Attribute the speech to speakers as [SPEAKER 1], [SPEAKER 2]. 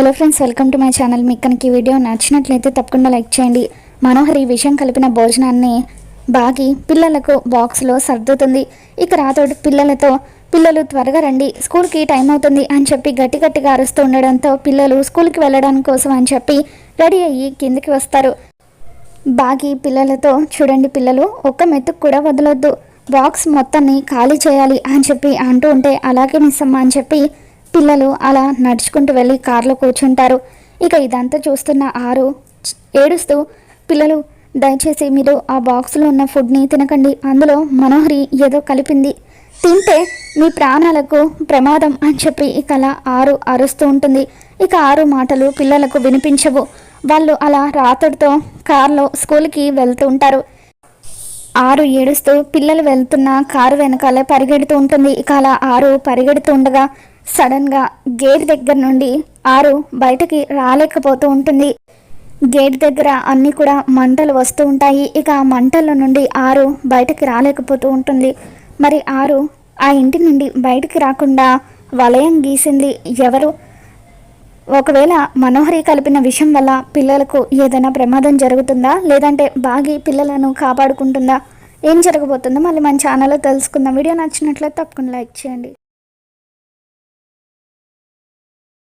[SPEAKER 1] Hello friends, welcome to my channel. మీకు కనుక ఈ వీడియో నచ్చినట్లయితే తప్పకుండా లైక్ చేయండి. మనోహరి విషయం కలిపిన భోజనాన్ని బాగి పిల్లలకు బాక్స్లో సర్దుతుంది. ఇక రాతోడు పిల్లలు త్వరగా రండి, స్కూల్కి టైం అవుతుంది అని చెప్పి గట్టిగా అరుస్తూ ఉండడంతో పిల్లలు స్కూల్కి వెళ్ళడానికి కోసం అని చెప్పి రెడీ అయ్యి కిందికి వస్తారు. బాగి పిల్లలతో, చూడండి పిల్లలు, ఒక్క మెతుకు కూడా వదలొద్దు, బాక్స్ మొత్తాన్ని ఖాళీ చేయాలి అని చెప్పి అంటూ ఉంటే అలాగే మిస్ అమ్మ అని చెప్పి పిల్లలు అలా నడుచుకుంటూ వెళ్ళి కారులో కూర్చుంటారు. ఇక ఇదంతా చూస్తున్న ఆరు ఏడుస్తూ, పిల్లలు దయచేసి మీరు ఆ బాక్స్లో ఉన్న ఫుడ్ని తినకండి, అందులో మనోహరి ఏదో కలిపింది, తింటే మీ ప్రాణాలకు ప్రమాదం అని చెప్పి ఇక అలా ఆరు అరుస్తూ ఉంటుంది. ఇక ఆరు మాటలు పిల్లలకు వినిపించవు. వాళ్ళు అలా రాతడితో కారులో స్కూల్కి వెళ్తూ ఉంటారు. ఆరు ఏడుస్తూ పిల్లలు వెళ్తున్న కారు వెనకాలే పరిగెడుతూ ఉంటుంది. ఇక అలా ఆరు పరిగెడుతూ ఉండగా సడన్గా గేట్ దగ్గర నుండి ఆరు బయటకి రాలేకపోతూ ఉంటుంది. గేట్ దగ్గర అన్నీ కూడా మంటలు వస్తూ ఉంటాయి. ఇక ఆ మంటల నుండి ఆరు బయటకి రాలేకపోతూ ఉంటుంది. మరి ఆరు ఆ ఇంటి నుండి బయటికి రాకుండా వలయం గీసింది ఎవరు? ఒకవేళ మనోహరి కలిపిన విషయం వల్ల పిల్లలకు ఏదైనా ప్రమాదం జరుగుతుందా, లేదంటే బాగి పిల్లలను కాపాడుకుంటుందా? ఏం జరగబోతుందో మళ్ళీ మన ఛానల్లో తెలుసుకుందాం. వీడియో నచ్చినట్లయితే తప్పకుండా లైక్ చేయండి.